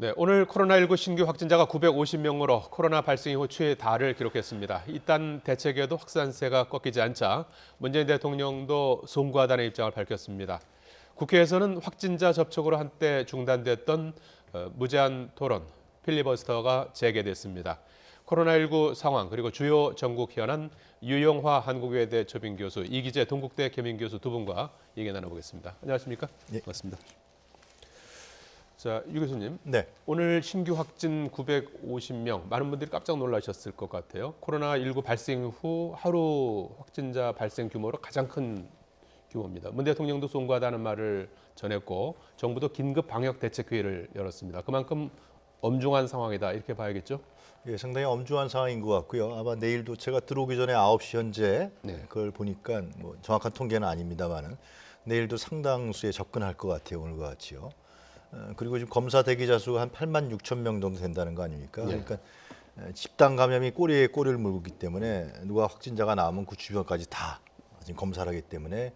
네, 오늘 코로나19 신규 확진자가 950명으로 코로나 발생 이후 최다를 기록했습니다. 이딴 대책에도 확산세가 꺾이지 않자 문재인 대통령도 송구하다는 입장을 밝혔습니다. 국회에서는 확진자 접촉으로 한때 중단됐던 무제한 토론, 필리버스터가 재개됐습니다. 코로나19 상황 그리고 주요 전국 현안 유용화 한국외대 초빙 교수, 이기재 동국대 겸임 교수 두 분과 얘기 나눠보겠습니다. 안녕하십니까? 예. 반갑습니다. 자, 유 교수님. 네. 오늘 신규 확진 950명, 많은 분들이 깜짝 놀라셨을 것 같아요. 코로나19 발생 후 하루 확진자 발생 규모로 가장 큰 규모입니다. 문 대통령도 송구하다는 말을 전했고 정부도 긴급 방역 대책회의를 열었습니다. 그만큼 엄중한 상황이다 이렇게 봐야겠죠? 예, 상당히 엄중한 상황인 것 같고요. 아마 내일도 제가 들어오기 전에 9시 현재 네. 그걸 보니까 뭐 정확한 통계는 아닙니다만은 내일도 상당수에 접근할 것 같아요. 오늘과 같이요. 그리고 지금 검사 대기자 수가 한 8만 6천 명 정도 된다는 거 아닙니까? 네. 그러니까 집단 감염이 꼬리에 꼬리를 물고 있기 때문에 누가 확진자가 나오면 그 주변까지 다 지금 검사를 하기 때문에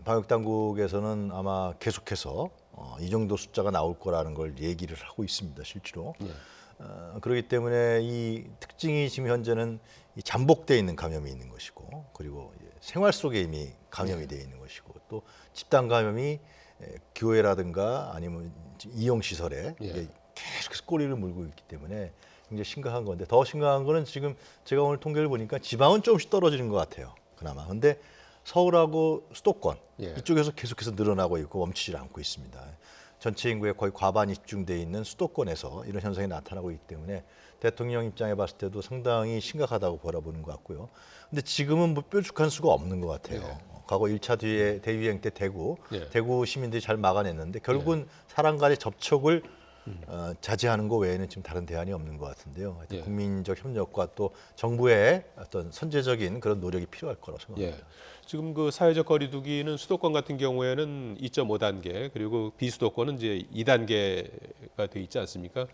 방역 당국에서는 아마 계속해서 이 정도 숫자가 나올 거라는 걸 얘기를 하고 있습니다. 실제로. 네. 그렇기 때문에 이 특징이 지금 현재는 이 잠복돼 있는 감염이 있는 것이고, 그리고 생활 속에 이미 감염이 돼 있는 것이고, 또 집단 감염이 교회라든가 아니면 이용 시설에 계속해서 꼬리를 물고 있기 때문에 굉장히 심각한 건데, 더 심각한 거는 지금 제가 오늘 통계를 보니까 지방은 조금씩 떨어지는 것 같아요. 그나마. 근데 서울하고 수도권 이쪽에서 계속해서 늘어나고 있고 멈추지 않고 있습니다. 전체 인구의 거의 과반이 집중돼 있는 수도권에서 이런 현상이 나타나고 있기 때문에 대통령 입장에 봤을 때도 상당히 심각하다고 바라보는 것 같고요. 근데 지금은 뭐 뾰족한 수가 없는 것 같아요. 과거 1차 대유행 때 대구 시민들이 잘 막아냈는데 결국은 사람 간의 접촉을 자제하는 것 외에는 지금 다른 대안이 없는 것 같은데요. 하여튼 국민적 협력과 또 정부의 어떤 선제적인 그런 노력이 필요할 거라고 생각합니다. 지금 그 사회적 거리두기는 수도권 같은 경우에는 2.5단계 그리고 비수도권은 이제 2단계가 돼 있지 않습니까?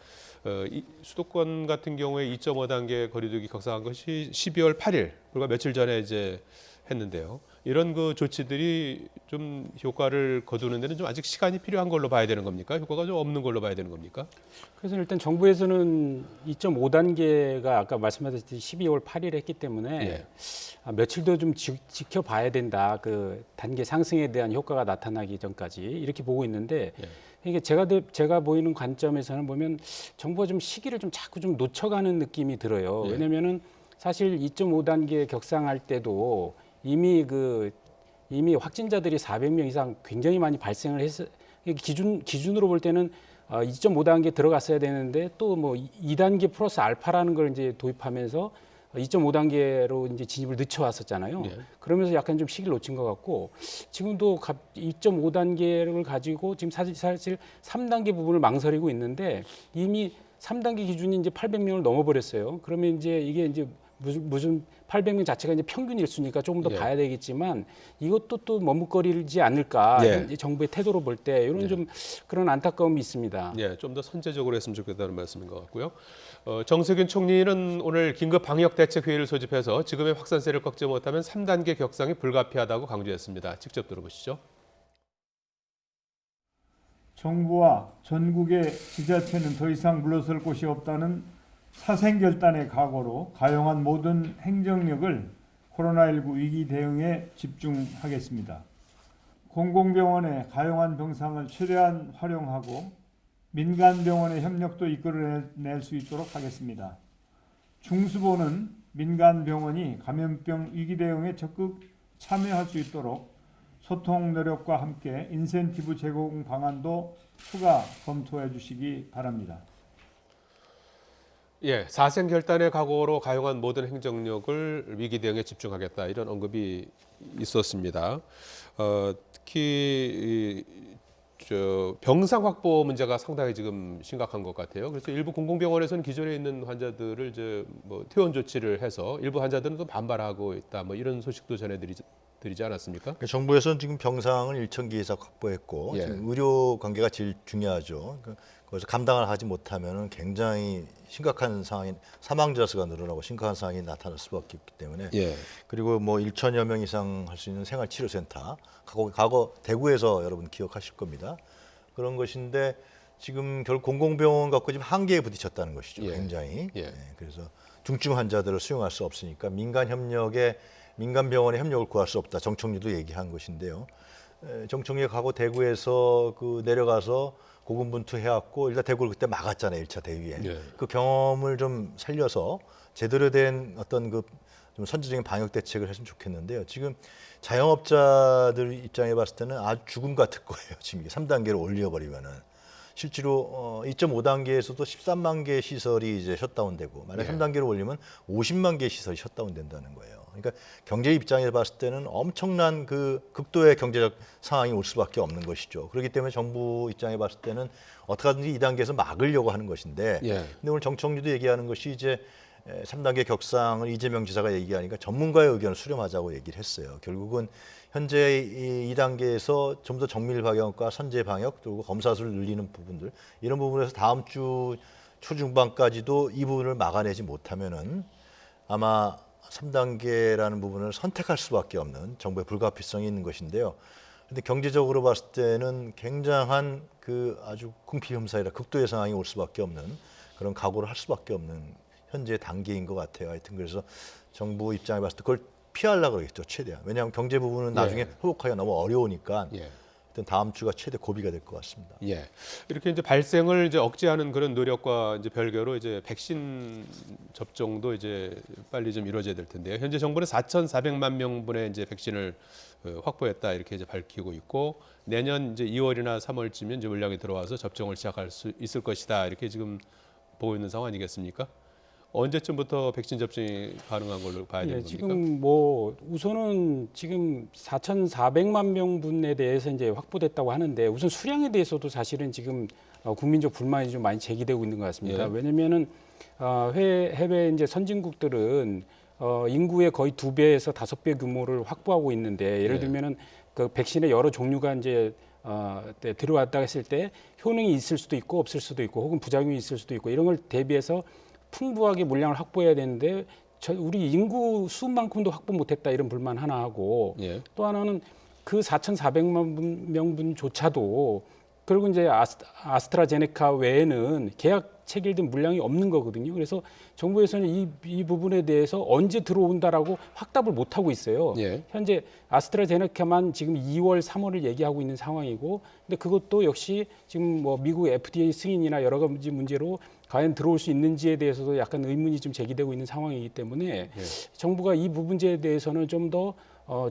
수도권 같은 경우에 2.5단계 거리두기 격상한 것이 12월 8일 불과 며칠 전에 이제 했는데요. 이런 그 조치들이 좀 효과를 거두는 데는 좀 아직 시간이 필요한 걸로 봐야 되는 겁니까? 효과가 좀 없는 걸로 봐야 되는 겁니까? 그래서 일단 정부에서는 2.5단계가 아까 말씀하셨듯이 12월 8일에 했기 때문에 며칠도 좀 지켜봐야 된다. 그 단계 상승에 대한 효과가 나타나기 전까지 이렇게 보고 있는데 이게 제가 보이는 관점에서는 보면 정부가 좀 시기를 좀 자꾸 좀 놓쳐가는 느낌이 들어요. 왜냐면은 사실 2.5단계 격상할 때도 이미 확진자들이 400명 이상 굉장히 많이 발생을 했어. 기준으로 볼 때는 2.5단계 들어갔어야 되는데 또 뭐 2단계 플러스 알파라는 걸 이제 도입하면서 2.5단계로 이제 진입을 늦춰왔었잖아요. 그러면서 약간 좀 시기를 놓친 것 같고 지금도 2.5단계를 가지고 지금 사실 3단계 부분을 망설이고 있는데 이미 3단계 기준이 이제 800명을 넘어버렸어요. 그러면 이제 이게 이제 무슨 800명 자체가 이제 평균 일수니까 조금 더 봐야 되겠지만 이것도 또 머뭇거리지 않을까 정부의 태도로 볼 때 이런 좀 그런 안타까움이 있습니다. 좀 더 선제적으로 했으면 좋겠다는 말씀인 것 같고요. 정세균 총리는 오늘 긴급 방역 대책 회의를 소집해서 지금의 확산세를 꺾지 못하면 3단계 격상이 불가피하다고 강조했습니다. 직접 들어보시죠. 정부와 전국의 지자체는 더 이상 물러설 곳이 없다는 사생결단의 각오로 가용한 모든 행정력을 코로나19 위기 대응에 집중하겠습니다. 공공병원의 가용한 병상을 최대한 활용하고 민간병원의 협력도 이끌어낼 수 있도록 하겠습니다. 중수보는 민간병원이 감염병 위기 대응에 적극 참여할 수 있도록 소통 노력과 함께 인센티브 제공 방안도 추가 검토해 주시기 바랍니다. 사생결단의 각오로 가용한 모든 행정력을 위기 대응에 집중하겠다 이런 언급이 있었습니다. 특히 병상 확보 문제가 상당히 지금 심각한 것 같아요. 그래서 일부 공공병원에서는 기존에 있는 환자들을 이제 뭐 퇴원 조치를 해서 일부 환자들은 또 반발하고 있다. 뭐 이런 소식도 전해드리지 않았습니까? 정부에서는 지금 병상을 1,000개 이상 확보했고 지금 의료 관계가 제일 중요하죠. 그래서 감당을 하지 못하면 굉장히 심각한 상황이 사망자 수가 늘어나고 심각한 상황이 나타날 수밖에 없기 때문에 그리고 뭐 1,000여 명 이상 할 수 있는 생활치료센터 과거 대구에서 여러분 기억하실 겁니다. 그런 것인데 지금 결국 공공병원 갖고 지금 한계에 부딪혔다는 것이죠. 예. 굉장히. 예. 네, 그래서 중증 환자들을 수용할 수 없으니까 민간 병원의 협력을 구할 수 없다. 정청리도 얘기한 것인데요. 정청리에 가고 대구에서 내려가서 고군분투해왔고 일단 대구를 그때 막았잖아요. 1차 대위에. 예. 그 경험을 좀 살려서 제대로 된 어떤 좀 선제적인 방역 대책을 했으면 좋겠는데요. 지금 자영업자들 입장에 봤을 때는 아주 죽음 같을 거예요. 지금 이게 3단계로 올려버리면은. 실제로 2.5단계에서도 13만 개의 시설이 이제 셧다운되고 만약 네. 3단계로 올리면 50만 개의 시설이 셧다운된다는 거예요. 그러니까 경제 입장에 봤을 때는 엄청난 극도의 경제적 상황이 올 수밖에 없는 것이죠. 그렇기 때문에 정부 입장에 봤을 때는 어떻게 하든지 2단계에서 막으려고 하는 것인데 예. 근데 오늘 정청리도 얘기하는 것이 이제 3단계 격상을 이재명 지사가 얘기하니까 전문가의 의견을 수렴하자고 얘기를 했어요. 결국은 현재 이 2단계에서 좀 더 정밀 방역과 선제 방역 그리고 검사 수를 늘리는 부분들 이런 부분에서 다음 주 초중반까지도 이 부분을 막아내지 못하면은 아마 3단계라는 부분을 선택할 수밖에 없는 정부의 불가피성이 있는 것인데요. 근데 경제적으로 봤을 때는 굉장한 아주 궁피험사이라 극도의 상황이 올 수밖에 없는 그런 각오를 할 수밖에 없는 현재 단계인 것 같아요. 하여튼 그래서 정부 입장에 봤을 때 그걸 피하려고 그러겠죠, 최대한. 왜냐하면 경제 부분은 나중에 예. 회복하기가 너무 어려우니까 예. 일단 다음 주가 최대 고비가 될 것 같습니다. 예. 이렇게 이제 발생을 이제 억제하는 그런 노력과 이제 별개로 이제 백신 접종도 이제 빨리 좀 이루어져야 될 텐데요. 현재 정부는 4,400만 명분의 이제 백신을 확보했다 이렇게 이제 밝히고 있고 내년 이제 2월이나 3월쯤에 이제 물량이 들어와서 접종을 시작할 수 있을 것이다 이렇게 지금 보고 있는 상황 아니겠습니까? 언제쯤부터 백신 접종이 가능한 걸로 봐야 되는 겁니까? 지금 우선은 지금 4,400만 명분에 대해서 이제 확보됐다고 하는데 우선 수량에 대해서도 사실은 지금 국민적 불만이 좀 많이 제기되고 있는 것 같습니다. 예. 왜냐면은 해외 이제 선진국들은 인구의 거의 2배에서 5배 규모를 확보하고 있는데 예를 예. 들면은 그 백신의 여러 종류가 이제 들어왔다 했을 때 효능이 있을 수도 있고 없을 수도 있고 혹은 부작용이 있을 수도 있고 이런 걸 대비해서 풍부하게 물량을 확보해야 되는데 우리 인구 수만큼도 확보 못했다 이런 불만 하나 하고 예. 또 하나는 그 4,400만 명분조차도 결국 이제 아스트라제네카 외에는 계약 체결된 물량이 없는 거거든요. 그래서 정부에서는 이 부분에 대해서 언제 들어온다라고 확답을 못 하고 있어요. 예. 현재 아스트라제네카만 지금 2월, 3월을 얘기하고 있는 상황이고, 근데 그것도 역시 지금 미국 FDA 승인이나 여러 가지 문제로 과연 들어올 수 있는지에 대해서도 약간 의문이 좀 제기되고 있는 상황이기 때문에 예. 정부가 이 문제에 대해서는 좀 더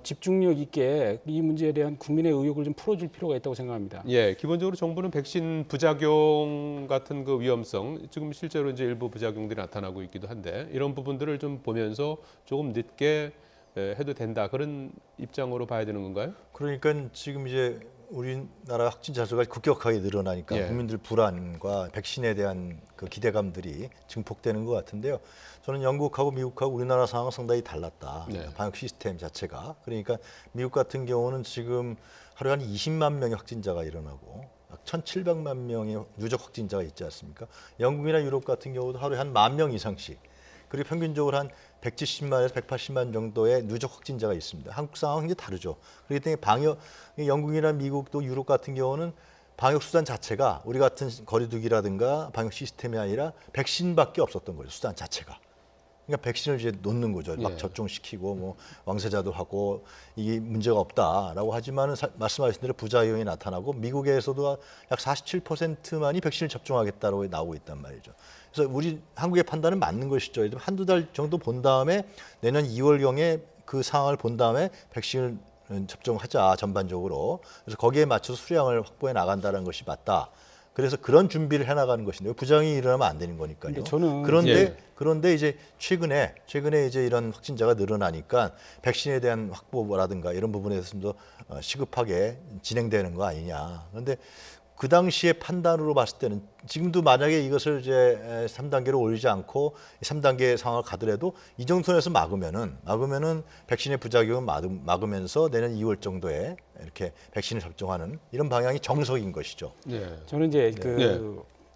집중력 있게 이 문제에 대한 국민의 의혹을 좀 풀어줄 필요가 있다고 생각합니다. 예, 기본적으로 정부는 백신 부작용 같은 그 위험성, 지금 실제로 이제 일부 부작용들이 나타나고 있기도 한데 이런 부분들을 좀 보면서 조금 늦게 해도 된다 그런 입장으로 봐야 되는 건가요? 그러니까 지금 이제 우리나라 확진자 수가 급격하게 늘어나니까 예. 국민들 불안과 백신에 대한 기대감들이 증폭되는 것 같은데요. 저는 영국하고 미국하고 우리나라 상황은 상당히 달랐다. 네. 방역 시스템 자체가. 그러니까 미국 같은 경우는 지금 하루에 한 20만 명의 확진자가 일어나고 약 1,700만 명의 누적 확진자가 있지 않습니까? 영국이나 유럽 같은 경우도 하루에 한 10,000명 이상씩. 그리고 평균적으로 한 170만에서 180만 정도의 누적 확진자가 있습니다. 한국 상황은 이제 다르죠. 그렇기 때문에 영국이나 미국 또 유럽 같은 경우는 방역 수단 자체가 우리 같은 거리두기라든가 방역 시스템이 아니라 백신밖에 없었던 거죠. 수단 자체가. 그러니까 백신을 이제 놓는 거죠. 막 예. 접종시키고 왕세자도 하고 이게 문제가 없다라고 하지만은 말씀하신 대로 부작용이 나타나고 미국에서도 약 47%만이 백신을 접종하겠다고 나오고 있단 말이죠. 그래서 우리 한국의 판단은 맞는 것이죠. 한두 달 정도 본 다음에 내년 2월경에 그 상황을 본 다음에 백신을 접종하자 전반적으로. 그래서 거기에 맞춰서 수량을 확보해 나간다는 것이 맞다. 그래서 그런 준비를 해나가는 것인데요. 부작용이 일어나면 안 되는 거니까요. 근데 저는 그런데 이제 최근에 이제 이런 확진자가 늘어나니까 백신에 대한 확보라든가 이런 부분에 대해서 좀 더 시급하게 진행되는 거 아니냐. 그런데 그 당시의 판단으로 봤을 때는 지금도 만약에 이것을 이제 3단계로 올리지 않고 3단계 상황을 가더라도 이 정도 선에서 막으면은 백신의 부작용을 막으면서 내년 2월 정도에 이렇게 백신을 접종하는 이런 방향이 정석인 것이죠. 예. 저는 이제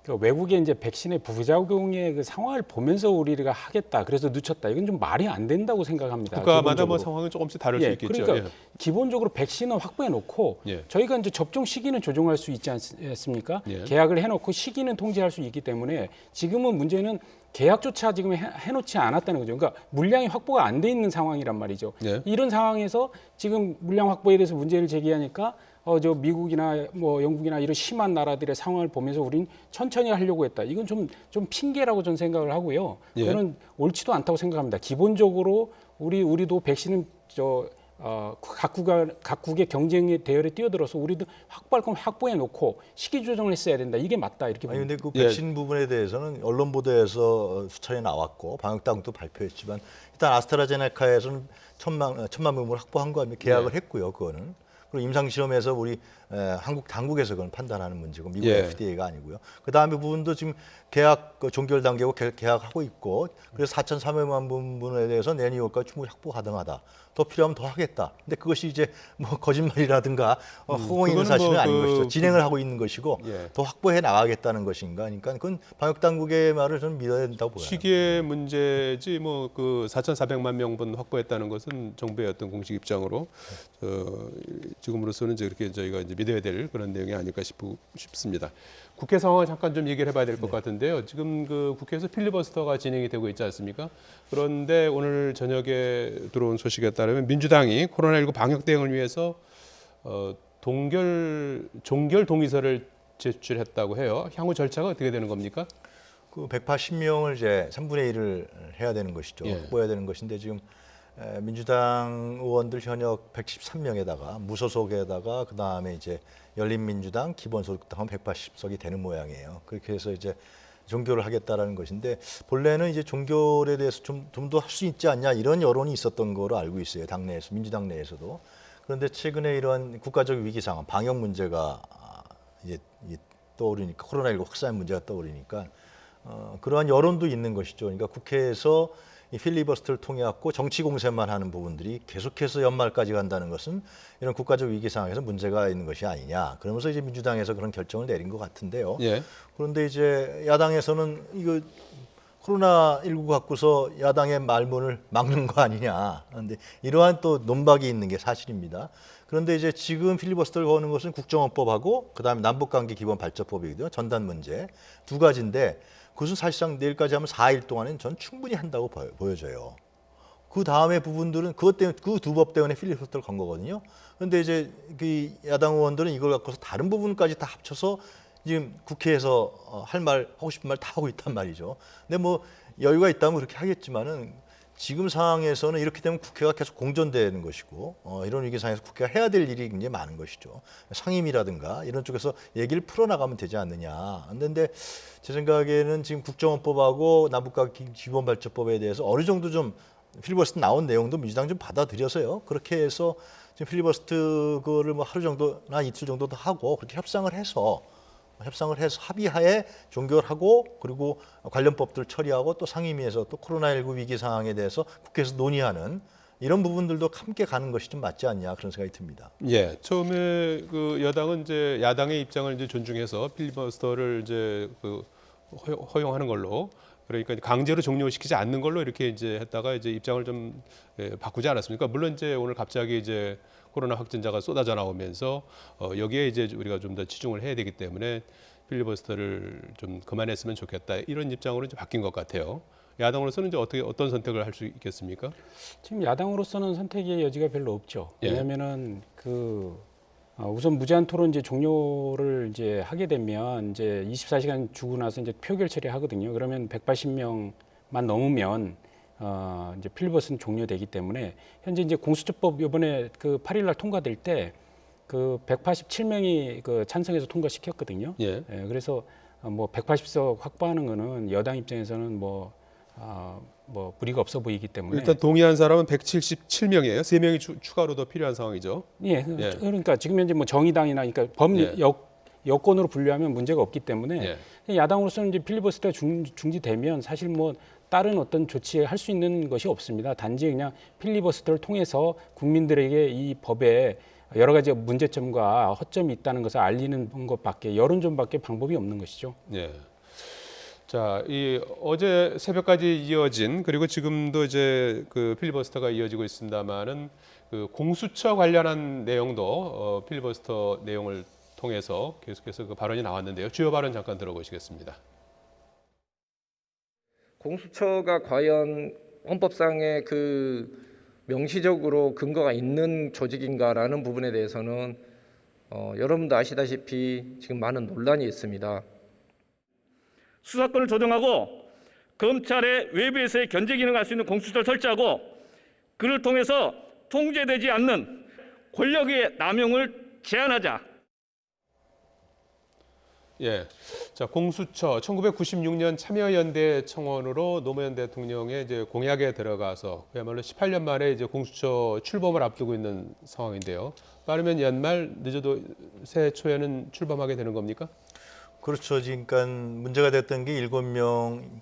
그 외국의 이제 백신의 부작용의 그 상황을 보면서 우리가 하겠다. 그래서 늦췄다. 이건 좀 말이 안 된다고 생각합니다. 국가마다 뭐 기본적으로. 상황은 조금씩 다를 수 있겠죠. 그러니까 기본적으로 백신은 확보해 놓고 예. 저희가 이제 접종 시기는 조정할 수 있지 않습니까? 예. 계약을 해놓고 시기는 통제할 수 있기 때문에 지금은 문제는 계약조차 지금 해놓지 않았다는 거죠. 그러니까 물량이 확보가 안 돼 있는 상황이란 말이죠. 예. 이런 상황에서 지금 물량 확보에 대해서 문제를 제기하니까 저 미국이나 뭐 영국이나 이런 심한 나라들의 상황을 보면서 우린 천천히 하려고 했다. 이건 좀 핑계라고 저는 생각을 하고요. 예. 저는 옳지도 않다고 생각합니다. 기본적으로 우리도 백신은 각국의 경쟁의 대열에 뛰어들어서 우리도 확보할 거면 확보해 놓고 시기 조정을 했어야 된다. 이게 맞다 이렇게 아니 봅니다. 근데 그 백신 부분에 대해서는 언론 보도에서 수차례 나왔고 방역당국도 발표했지만 일단 아스트라제네카에서는 천만 명을 확보한 거 아니면 계약을 했고요. 그거는. 그리고 임상 시험에서 우리 한국 당국에서 그건 판단하는 문제고 미국 예. FDA가 아니고요. 그 다음에 부분도 지금 종결 단계고 계약하고 있고 그래서 4,300만 분에 대해서 내년 2월까지 충분히 확보 가능하다. 더 필요하면 더 하겠다. 근데 그것이 이제 뭐 거짓말이라든가 허공 있는 그거는 사실은 뭐 아닌 것이죠. 진행을 하고 있는 것이고 예. 더 확보해 나가겠다는 것인가. 그러니까 그건 방역 당국의 말을 저는 믿어야 된다고 보여요. 시기의 문제지 뭐 그 4,400만 명분 확보했다는 것은 정부의 어떤 공식 입장으로 지금으로서는 이제 그렇게 저희가 이제 믿어야 될 그런 내용이 아닐까 싶습니다. 국회 상황을 잠깐 좀 얘기를 해봐야 될 것 같은데요. 지금 그 국회에서 필리버스터가 진행이 되고 있지 않습니까? 그런데 오늘 저녁에 들어온 소식에 따르면 민주당이 코로나19 방역 대응을 위해서 종결 동의서를 제출했다고 해요. 향후 절차가 어떻게 되는 겁니까? 그 180명을 이제 3분의 1을 해야 되는 것이죠. 예. 확보해야 되는 것인데 지금 민주당 의원들 현역 113명에다가 무소속에다가 그 다음에 이제 열린민주당 기본소득당 180석이 되는 모양이에요. 그렇게 해서 이제 종결을 하겠다라는 것인데 본래는 이제 종결에 대해서 좀 더 할 수 있지 않냐 이런 여론이 있었던 거로 알고 있어요. 당내에서 민주당 내에서도. 그런데 최근에 이런 국가적 위기 상황, 방역 문제가 이제 떠오르니까 코로나19 확산 문제가 떠오르니까 그러한 여론도 있는 것이죠. 그러니까 국회에서 이 필리버스터를 통해 갖고 정치 공세만 하는 부분들이 계속해서 연말까지 간다는 것은 이런 국가적 위기 상황에서 문제가 있는 것이 아니냐. 그러면서 이제 민주당에서 그런 결정을 내린 것 같은데요. 예. 그런데 이제 야당에서는 이거 코로나19 갖고서 야당의 말문을 막는 거 아니냐. 그런데 이러한 또 논박이 있는 게 사실입니다. 그런데 이제 지금 필리버스터를 거는 것은 국정원법하고 그다음에 남북관계 기본 발전법이거든요. 전단 문제 두 가지인데 그것은 사실상 내일까지 하면 4일 동안은 전 충분히 한다고 보여져요. 그 다음에 부분들은 그것 때문에 그 두 법 때문에 필리버스터를 건 거거든요. 그런데 이제 그 야당 의원들은 이걸 갖고서 다른 부분까지 다 합쳐서 지금 국회에서 하고 싶은 말 다 하고 있단 말이죠. 근데 뭐 여유가 있다면 그렇게 하겠지만은 지금 상황에서는 이렇게 되면 국회가 계속 공전되는 것이고 이런 위기 상황에서 국회가 해야 될 일이 굉장히 많은 것이죠. 상임이라든가 이런 쪽에서 얘기를 풀어나가면 되지 않느냐. 그런데 제 생각에는 지금 국정원법하고 남북관계 기본발전법에 대해서 어느 정도 좀 필리버스터 나온 내용도 민주당 좀 받아들여서요. 그렇게 해서 지금 필리버스터 그거를 뭐 하루 정도나 이틀 정도도 하고 그렇게 협상을 해서 합의하에 종결하고 그리고 관련 법들 처리하고 또 상임위에서 또 코로나19 위기 상황에 대해서 국회에서 논의하는 이런 부분들도 함께 가는 것이 좀 맞지 않냐 그런 생각이 듭니다. 예, 처음에 그 여당은 이제 야당의 입장을 이제 존중해서 필리버스터를 이제 그 허용하는 걸로 그러니까 강제로 종료시키지 않는 걸로 이렇게 이제 했다가 이제 입장을 좀 바꾸지 않았습니까? 물론 이제 오늘 갑자기 이제 코로나 확진자가 쏟아져 나오면서 여기에 이제 우리가 좀 더 치중을 해야 되기 때문에 필리버스터를 좀 그만했으면 좋겠다 이런 입장으로 이제 바뀐 것 같아요. 야당으로서는 이제 어떤 선택을 할 수 있겠습니까? 지금 야당으로서는 선택의 여지가 별로 없죠. 예. 왜냐하면은 우선 무제한 토론 이제 종료를 이제 하게 되면 이제 24시간 주고 나서 이제 표결 처리하거든요. 그러면 180명만 넘으면 이제 필리버스터는 종료되기 때문에 현재 이제 공수처법 이번에 그 8일날 통과될 때 그 187명이 그 찬성해서 통과시켰거든요. 예. 그래서 뭐 180석 확보하는 거는 여당 입장에서는 뭐 무리가 없어 보이기 때문에 일단 동의한 사람은 177명이에요. 3명이 추가로 더 필요한 상황이죠. 예, 그러니까 지금 현재 뭐 정의당이나 그러니까 여권으로 분류하면 문제가 없기 때문에 야당으로서는 이제 필리버스터가 중지되면 사실 뭐 다른 어떤 조치에 할 수 있는 것이 없습니다. 단지 그냥 필리버스터를 통해서 국민들에게 이 법에 여러 가지 문제점과 허점이 있다는 것을 알리는 것밖에 여론전밖에 방법이 없는 것이죠. 예. 자, 이 어제 새벽까지 이어진 그리고 지금도 이제 그 필리버스터가 이어지고 있습니다만은 그 공수처 관련한 내용도 필리버스터 내용을 통해서 계속해서 그 발언이 나왔는데요. 주요 발언 잠깐 들어보시겠습니다. 공수처가 과연 헌법상의 그 명시적으로 근거가 있는 조직인가라는 부분에 대해서는 여러분도 아시다시피 지금 많은 논란이 있습니다. 수사권을 조정하고 검찰의 외부에서의 견제 기능을 할 수 있는 공수처를 설치하고 그를 통해서 통제되지 않는 권력의 남용을 제한하자. 예, 자 공수처 1996년 참여연대 청원으로 노무현 대통령의 이제 공약에 들어가서 그야말로 18년 만에 이제 공수처 출범을 앞두고 있는 상황인데요. 빠르면 연말, 늦어도 새해 초에는 출범하게 되는 겁니까? 그렇죠. 그러니까 문제가 됐던 게 7명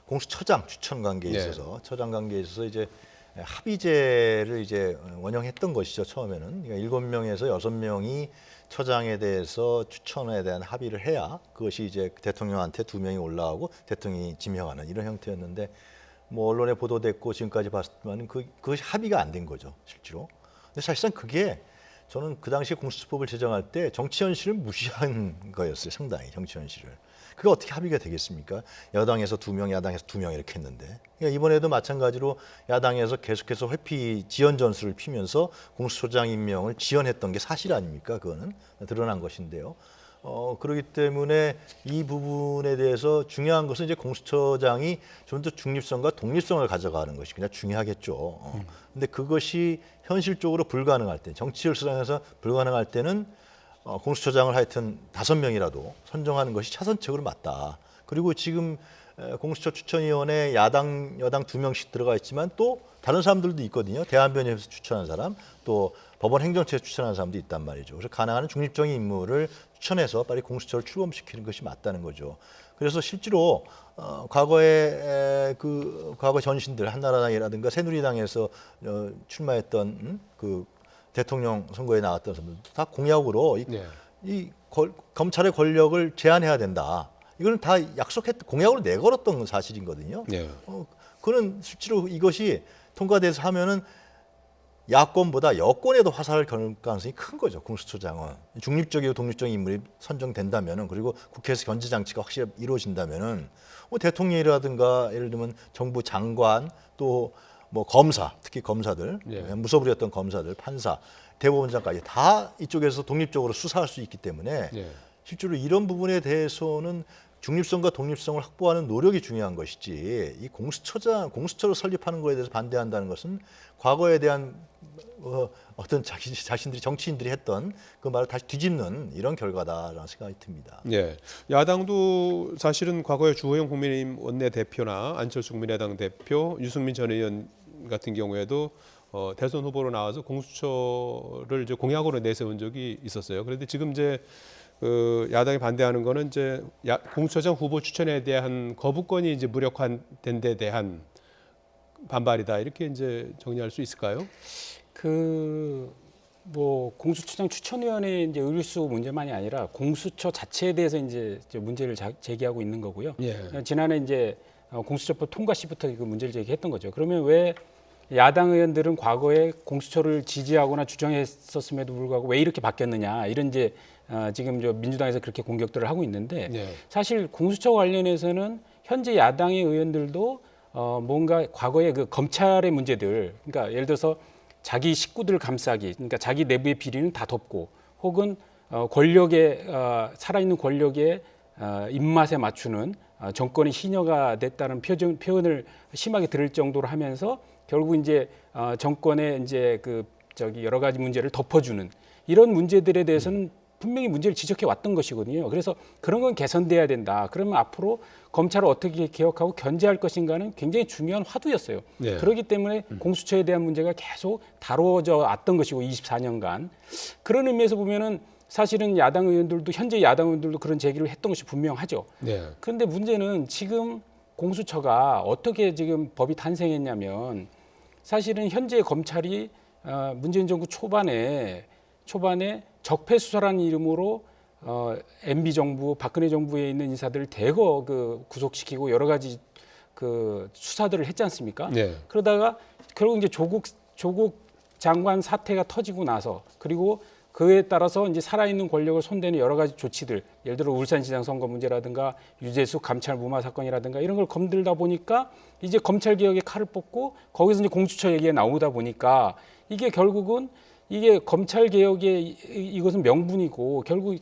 공수처장 추천 관계에 있어서 처장 관계에 있어서 이제 합의제를 이제 원형했던 것이죠. 처음에는 그러니까 7명에서 6명이 처장에 대해서 추천에 대한 합의를 해야 그것이 이제 대통령한테 2명이 올라오고 대통령이 지명하는 이런 형태였는데 뭐 언론에 보도됐고 지금까지 봤지만 그것이 합의가 안 된 거죠, 실제로. 근데 사실상 그게 저는 그 당시에 공수처법을 제정할 때 정치 현실을 무시한 거였어요. 상당히 정치 현실을. 그게 어떻게 합의가 되겠습니까? 여당에서 2명, 야당에서 2명 이렇게 했는데. 그러니까 이번에도 마찬가지로 야당에서 계속해서 회피 지연 전술을 피면서 공수처장 임명을 지연했던 게 사실 아닙니까? 그거는 드러난 것인데요. 그렇기 때문에 이 부분에 대해서 중요한 것은 이제 공수처장이 좀 더 중립성과 독립성을 가져가는 것이 그냥 중요하겠죠. 근데 그것이 현실적으로 불가능할 때, 정치 열수상에서 불가능할 때는 공수처장을 하여튼 5명이라도 선정하는 것이 차선책으로 맞다. 그리고 지금 공수처 추천위원회 여당 2명씩 들어가 있지만 또 다른 사람들도 있거든요. 대한변협에서 추천한 사람, 또 법원 행정처에서 추천한 사람도 있단 말이죠. 그래서 가능한 중립적인 인물을 추천해서 빨리 공수처를 출범시키는 것이 맞다는 거죠. 그래서 실제로 과거에 과거 전신들 한나라당이라든가 새누리당에서 출마했던 그 대통령 선거에 나왔던 사람들도 다 공약으로 검찰의 권력을 제한해야 된다. 이거는 다 공약으로 내걸었던 사실이거든요. 네. 그는 실제로 이것이 통과돼서 하면은 야권보다 여권에도 화살을 겨눌 가능성이 큰 거죠. 공수처장은 중립적이고 독립적인 인물이 선정된다면은 그리고 국회에서 견제 장치가 확실히 이루어진다면은 뭐 대통령이라든가 예를 들면 정부 장관 또 뭐 검사, 특히 검사들, 무소불위였던 검사들, 판사, 대법원장까지 다 이쪽에서 독립적으로 수사할 수 있기 때문에 실제로 이런 부분에 대해서는 중립성과 독립성을 확보하는 노력이 중요한 것이지 이 공수처를 설립하는 것에 대해서 반대한다는 것은 과거에 대한 어떤 자신들이 정치인들이 했던 그 말을 다시 뒤집는 이런 결과다라는 생각이 듭니다. 예, 야당도 사실은 과거에 주호영 국민의힘 원내대표나 안철수 국민의당 대표, 유승민 전 의원 같은 경우에도 대선 후보로 나와서 공수처를 이제 공약으로 내세운 적이 있었어요. 그런데 지금 이제 야당이 반대하는 거는 이제 공수처장 후보 추천에 대한 거부권이 이제 무력화된 데 대한 반발이다. 이렇게 이제 정리할 수 있을까요? 뭐 공수처장 추천위원회 이제 의류수 문제만이 아니라 공수처 자체에 대해서 이제 문제를 제기하고 있는 거고요. 지난해 이제 공수처법 통과 시부터 그 문제를 제기했던 거죠. 그러면 왜 야당 의원들은 과거에 공수처를 지지하거나 주장했었음에도 불구하고 왜 이렇게 바뀌었느냐 이런 이제 지금 민주당에서 그렇게 공격들을 하고 있는데 사실 공수처 관련해서는 현재 야당의 의원들도 뭔가 과거에 그 검찰의 문제들, 그러니까 예를 들어서 자기 식구들을 감싸기, 그러니까 자기 내부의 비리는 다 덮고, 혹은 권력의 살아있는 권력의 입맛에 맞추는 정권의 희녀가 됐다는 표현을 심하게 들을 정도로 하면서 결국 이제 정권의 이제 여러 가지 문제를 덮어주는 이런 문제들에 대해서는 분명히 문제를 지적해 왔던 것이거든요. 그래서 그런 건 개선돼야 된다. 그러면 앞으로 검찰을 어떻게 개혁하고 견제할 것인가는 굉장히 중요한 화두였어요. 그렇기 때문에 공수처에 대한 문제가 계속 다뤄져 왔던 것이고 24년간. 그런 의미에서 보면은 사실은 야당 의원들도 현재 야당 의원들도 그런 제기를 했던 것이 분명하죠. 그런데 문제는 지금 공수처가 어떻게 지금 법이 탄생했냐면 사실은 현재 검찰이 문재인 정부 초반에 적폐수사라는 이름으로 MB 정부, 박근혜 정부에 있는 인사들을 대거 그 구속시키고 여러 가지 그 수사들을 했지 않습니까? 네. 그러다가 결국 이제 조국 장관 사태가 터지고 나서 그리고 그에 따라서 이제 살아있는 권력을 손대는 여러 가지 조치들, 예를 들어 울산시장 선거 문제라든가 유재수 감찰 무마 사건이라든가 이런 걸 검들다 보니까 이제 검찰 개혁의 칼을 뽑고 거기서 이제 공수처 얘기가 나오다 보니까 이게 결국은 이게 검찰 개혁의 이것은 명분이고 결국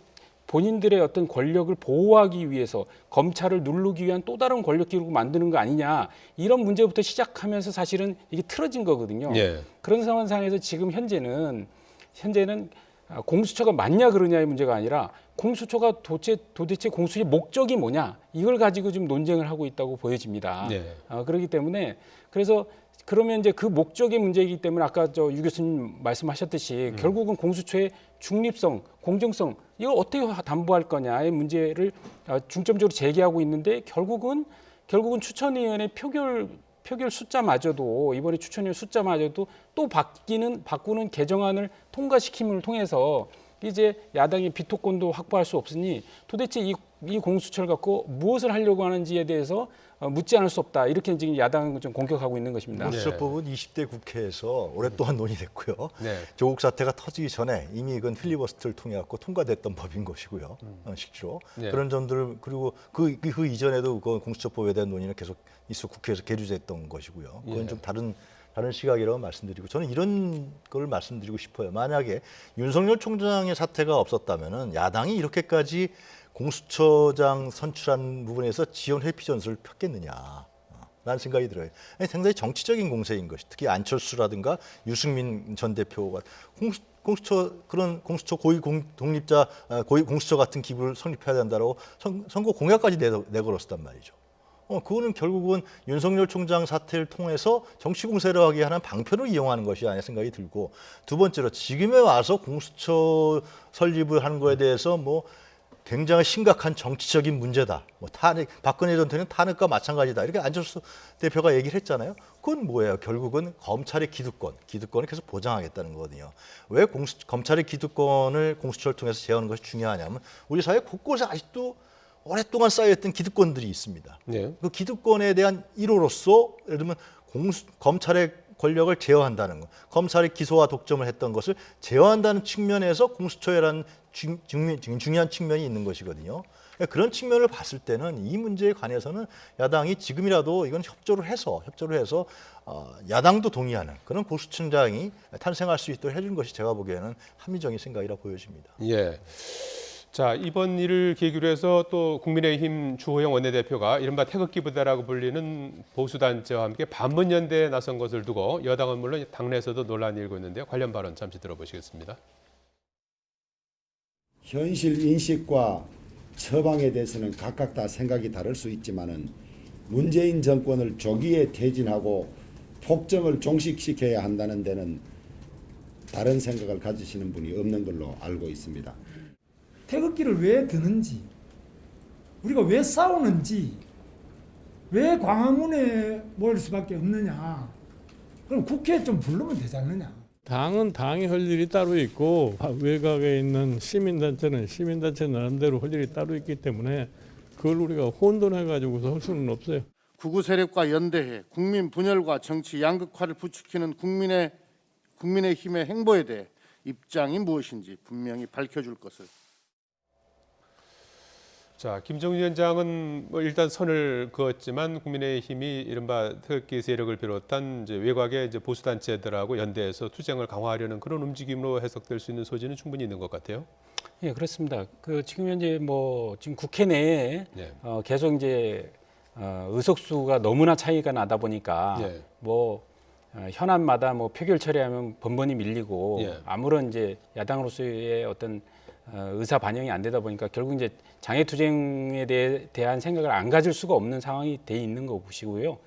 본인들의 어떤 권력을 보호하기 위해서 검찰을 누르기 위한 또 다른 권력 기구를 만드는 거 아니냐 이런 문제부터 시작하면서 사실은 이게 틀어진 거거든요. 예. 그런 상황에서 지금 현재는 공수처가 맞냐 그러냐의 문제가 아니라 공수처가 도대체 공수처의 목적이 뭐냐 이걸 가지고 지금 논쟁을 하고 있다고 보여집니다. 네. 그렇기 때문에 그래서 그러면 이제 그 목적의 문제이기 때문에 아까 유 교수님 말씀하셨듯이 결국은 공수처의 중립성, 공정성 이걸 어떻게 담보할 거냐의 문제를 중점적으로 제기하고 있는데 결국은 추천위원회 표결 숫자마저도 이번에 추천위원 숫자마저도 또 바꾸는 개정안을 통과시킴을 통해서 이제 야당이 비토권도 확보할 수 없으니 도대체 이 공수처를 갖고 무엇을 하려고 하는지에 대해서 묻지 않을 수 없다. 이렇게 지금 야당은 좀 공격하고 있는 것입니다. 공수처법은 20대 국회에서 오랫동안 논의됐고요. 네. 조국 사태가 터지기 전에 이미 이건 필리버스터를 통해 갖고 통과됐던 법인 것이고요. 실제로 네. 그런 점들 그리고 그 이전에도 그 공수처법에 대한 논의는 계속 있어 국회에서 계류됐던 것이고요. 그건 예. 좀 다른 시각이라고 말씀드리고 저는 이런 걸 말씀드리고 싶어요. 만약에 윤석열 총장의 사태가 없었다면은 야당이 이렇게까지 공수처장 선출한 부분에서 지원 회피 전술을 폈겠느냐. 라는 생각이 들어요. 상당히 정치적인 공세인 것이 특히 안철수라든가 유승민 전 대표가 공수처 고위 독립자 고위 공수처 같은 기구를 성립해야 된다고 선거 공약까지 내걸었단 말이죠. 그거는 결국은 윤석열 총장 사태를 통해서 정치 공세를 하기 하는 방편을 이용하는 것이 아니라 생각이 들고 두 번째로 지금에 와서 공수처 설립을 하는 거에 대해서 뭐 굉장히 심각한 정치적인 문제다. 뭐 탄핵, 박근혜 전 대통령 탄핵과 마찬가지다. 이렇게 안철수 대표가 얘기를 했잖아요. 그건 뭐예요? 결국은 검찰의 기득권을 계속 보장하겠다는 거거든요. 왜 검찰의 기득권을 공수처를 통해서 제어하는 것이 중요하냐면 우리 사회 곳곳에 아직도 오랫동안 쌓여있던 기득권들이 있습니다. 네. 그 기득권에 대한 1호로서 예를 들면 검찰의 권력을 제어한다는 것, 검찰이 기소와 독점을 했던 것을 제어한다는 측면에서 공수처라는 중요한 측면이 있는 것이거든요. 그런 측면을 봤을 때는 이 문제에 관해서는 야당이 지금이라도 이건 협조를 해서 야당도 동의하는 그런 공수처장이 탄생할 수 있도록 해준 것이 제가 보기에는 합리적인 생각이라 보여집니다. 예. 자, 이번 일을 계기로 해서 또 국민의힘 주호영 원내대표가 이른바 태극기 부대라고 불리는 보수단체와 함께 반문연대에 나선 것을 두고 여당은 물론 당내에서도 논란이 일고 있는데요. 관련 발언 잠시 들어보시겠습니다. 현실 인식과 처방에 대해서는 각각 다 생각이 다를 수 있지만은 문재인 정권을 조기에 퇴진하고 폭정을 종식시켜야 한다는 데는 다른 생각을 가지시는 분이 없는 걸로 알고 있습니다. 태극기를 왜 드는지, 우리가 왜 싸우는지, 왜 광화문에 모일 수밖에 없느냐. 그럼 국회에 좀 부르면 되지 않느냐. 당은 당이 할 일이 따로 있고 외곽에 있는 시민단체는 시민단체 나름대로 할 일이 따로 있기 때문에 그걸 우리가 혼돈해가지고서 할 수는 없어요. 극우 세력과 연대해 국민 분열과 정치 양극화를 부추기는 국민의힘의 행보에 대해 입장이 무엇인지 분명히 밝혀줄 것을. 자, 김정은 위원장은 뭐 일단 선을 그었지만 국민의힘이 이른바 태극기 세력을 비롯한 이제 외곽의 이제 보수단체들하고 연대해서 투쟁을 강화하려는 그런 움직임으로 해석될 수 있는 소지는 충분히 있는 것 같아요. 예, 그렇습니다. 지금 현재 지금 국회 내에 네. 계속 이제 의석수가 너무나 차이가 나다 보니까 네. 현안마다 표결 처리하면 번번이 밀리고 예. 아무런 이제 야당으로서의 어떤 의사 반영이 안 되다 보니까 결국 이제 장애 투쟁에 대한 생각을 안 가질 수가 없는 상황이 돼 있는 것이고요.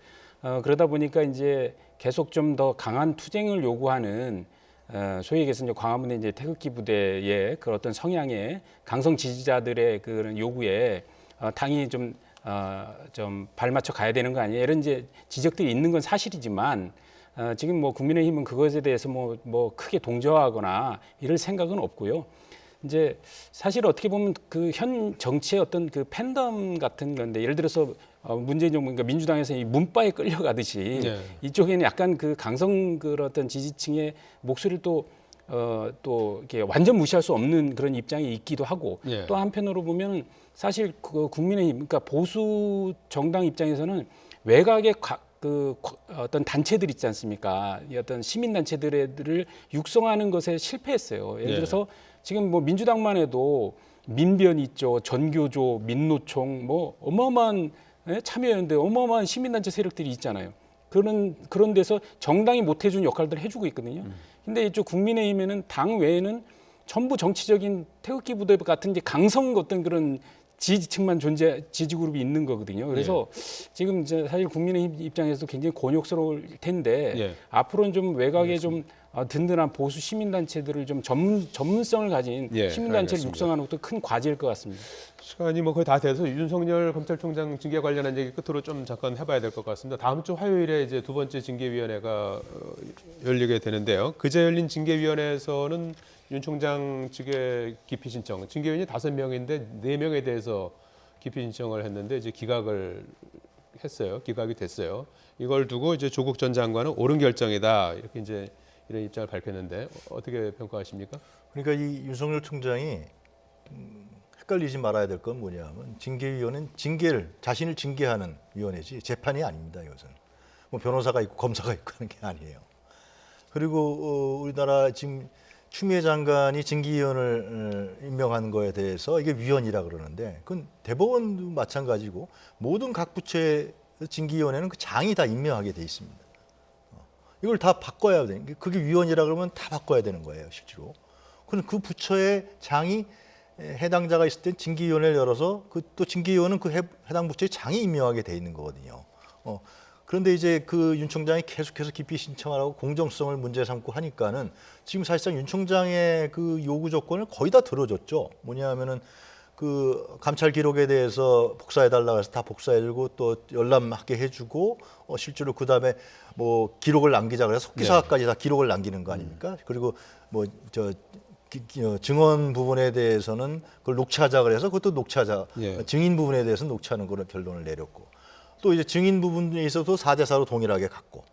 그러다 보니까 이제 계속 좀 더 강한 투쟁을 요구하는 소위 얘기해서 이제 광화문의 이제 태극기 부대의 그런 어떤 성향의 강성 지지자들의 그런 요구에 당이 좀 발맞춰 가야 되는 거 아니에요? 이런 이제 지적들이 있는 건 사실이지만 지금 국민의힘은 그것에 대해서 크게 동조하거나 이럴 생각은 없고요. 이제 사실 어떻게 보면 그 현 정치의 어떤 그 팬덤 같은 건데 예를 들어서 문재인 정부 그러니까 민주당에서 이 문바에 끌려가듯이 네. 이쪽에는 약간 그 강성 그 어떤 지지층의 목소리를 또 이렇게 완전 무시할 수 없는 그런 입장이 있기도 하고 예. 또 한편으로 보면 사실 그 국민의힘 그러니까 보수 정당 입장에서는 외곽의 어떤 단체들 있지 않습니까? 이 어떤 시민 단체들을 육성하는 것에 실패했어요. 예를 예. 들어서 지금 뭐 민주당만 해도 민변 있죠, 전교조, 민노총, 뭐 어마어마한 참여연대, 어마어마한 시민단체 세력들이 있잖아요. 그런 데서 정당이 못 해준 역할들을 해주고 있거든요. 근데 이쪽 국민의힘에는 당 외에는 전부 정치적인 태극기 부대 같은 이제 강성 어떤 그런 지지층만 지지 그룹이 있는 거거든요. 그래서 지금 이제 사실 국민의힘 입장에서도 굉장히 곤욕스러울 텐데 예. 앞으로는 좀 외곽에 좀 든든한 보수 시민단체들을 좀 전문성을 가진 예, 시민단체를 알겠습니다. 육성하는 것도 큰 과제일 것 같습니다. 시간이 뭐 거의 다 돼서 윤석열 검찰총장 징계 관련한 얘기 끝으로 좀 잠깐 해봐야 될 것 같습니다. 다음 주 화요일에 이제 두 번째 징계위원회가 열리게 되는데요. 그제 열린 징계위원회에서는 윤 총장 측의 기피 신청, 징계위원이 5명인데 4명에 대해서 기피 신청을 했는데 이제 기각을 했어요. 기각이 됐어요. 이걸 두고 이제 조국 전 장관은 옳은 결정이다 이렇게 이제 이런 입장을 밝혔는데 어떻게 평가하십니까? 그러니까 이 윤석열 총장이 헷갈리지 말아야 될 건 뭐냐면 징계위원회는 자신을 징계하는 위원회지 재판이 아닙니다. 이것은 뭐 변호사가 있고 검사가 있고 하는 게 아니에요. 그리고 우리나라 지금 추미애 장관이 징계위원을 임명한 거에 대해서 이게 위헌이라 그러는데 그건 대법원도 마찬가지고 모든 각 부처의 징계위원회는 그 장이 다 임명하게 돼 있습니다. 이걸 다 바꿔야 되는 게 그게 위헌이라 그러면 다 바꿔야 되는 거예요, 실제로. 그럼 그 부처의 장이 해당자가 있을 땐 징계위원회를 열어서 또 징계위원은 그 해당 부처의 장이 임명하게 돼 있는 거거든요. 그런데 이제 그 윤 총장이 계속해서 기피 신청하라고 공정성을 문제 삼고 하니까는 지금 사실상 윤 총장의 그 요구 조건을 거의 다 들어줬죠. 뭐냐면은 그 감찰 기록에 대해서 복사해달라고 해서 다 복사해주고 또 열람하게 해주고 실제로 그 다음에 뭐 기록을 남기자 그래서 속기사까지 다 기록을 남기는 거 아닙니까? 그리고 뭐 증언 부분에 대해서는 그걸 녹취하자 그래서 그것도 녹취하자 예. 증인 부분에 대해서는 녹취하는 그런 결론을 내렸고 또 이제 증인 부분에 있어서도 4대4로 동일하게 갔고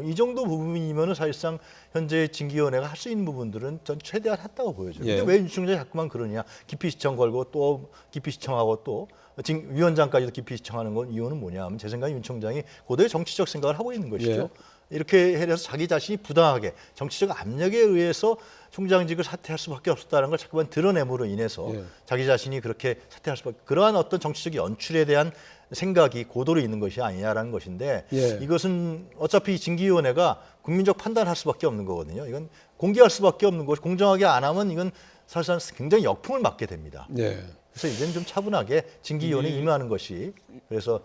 이 정도 부분이면은 사실상 현재 징계위원회가 할 수 있는 부분들은 전 최대한 했다고 보여져요. 예. 근데 왜 윤 총장이 자꾸만 그러냐? 기피 신청 걸고 또 기피 신청하고 또 위원장까지도 기피 신청하는 건 이유는 뭐냐 하면 제 생각에 윤 총장이 고도의 정치적 생각을 하고 있는 것이죠. 이렇게 해서 자기 자신이 부당하게 정치적 압력에 의해서 총장직을 사퇴할 수밖에 없었다는 걸 자꾸만 드러냄으로 인해서 자기 자신이 그렇게 사퇴할 수밖에 그러한 어떤 정치적 연출에 대한 생각이 고도로 있는 것이 아니냐라는 것인데 이것은 어차피 징계위원회가 국민적 판단할 수밖에 없는 거거든요. 이건 공개할 수밖에 없는 것이 공정하게 안 하면 이건 사실상 굉장히 역풍을 맞게 됩니다. 그래서 이제는 좀 차분하게 징계위원회에 임하는 것이 그래서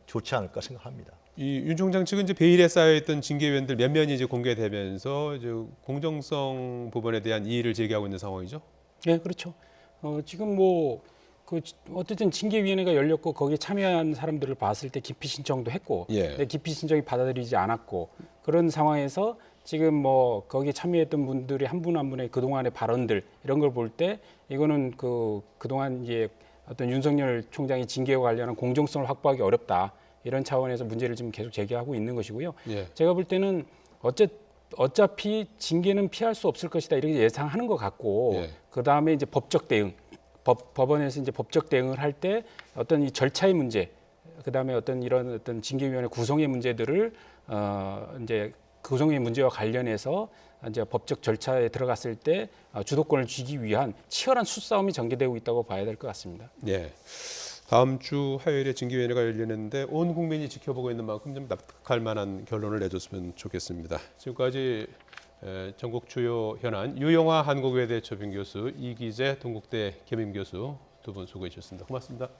좋지 않을까 생각합니다. 이 윤 총장 측은 이제 베일에 쌓여있던 징계위원들 몇 면이 이제 공개되면서 이제 공정성 부분에 대한 이의를 제기하고 있는 상황이죠. 네, 그렇죠. 지금 뭐 어쨌든 징계위원회가 열렸고 거기에 참여한 사람들을 봤을 때 기피 신청도 했고, 근데 기피 신청이 받아들이지 않았고 그런 상황에서 지금 뭐 거기에 참여했던 분들이 한 분 한 분의 그 동안의 발언들 이런 걸 볼 때 이거는 그동안 이제 어떤 윤석열 총장이 징계와 관련한 공정성을 확보하기 어렵다. 이런 차원에서 문제를 지금 계속 제기하고 있는 것이고요. 제가 볼 때는 어차피 징계는 피할 수 없을 것이다 이렇게 예상하는 것 같고 그 다음에 이제 법적 대응, 법원에서 이제 법적 대응을 할 때 어떤 이 절차의 문제, 그 다음에 이런 어떤 징계위원회 구성의 문제들을 이제 구성의 문제와 관련해서 이제 법적 절차에 들어갔을 때 주도권을 쥐기 위한 치열한 수싸움이 전개되고 있다고 봐야 될 것 같습니다. 다음 주 화요일에 징계위원회가 열리는데 온 국민이 지켜보고 있는 만큼 좀 납득할 만한 결론을 내줬으면 좋겠습니다. 지금까지 전국 주요 현안 유영하 한국외대 초빙 교수, 이기재 동국대 겸임 교수 두 분 수고해 주셨습니다. 고맙습니다.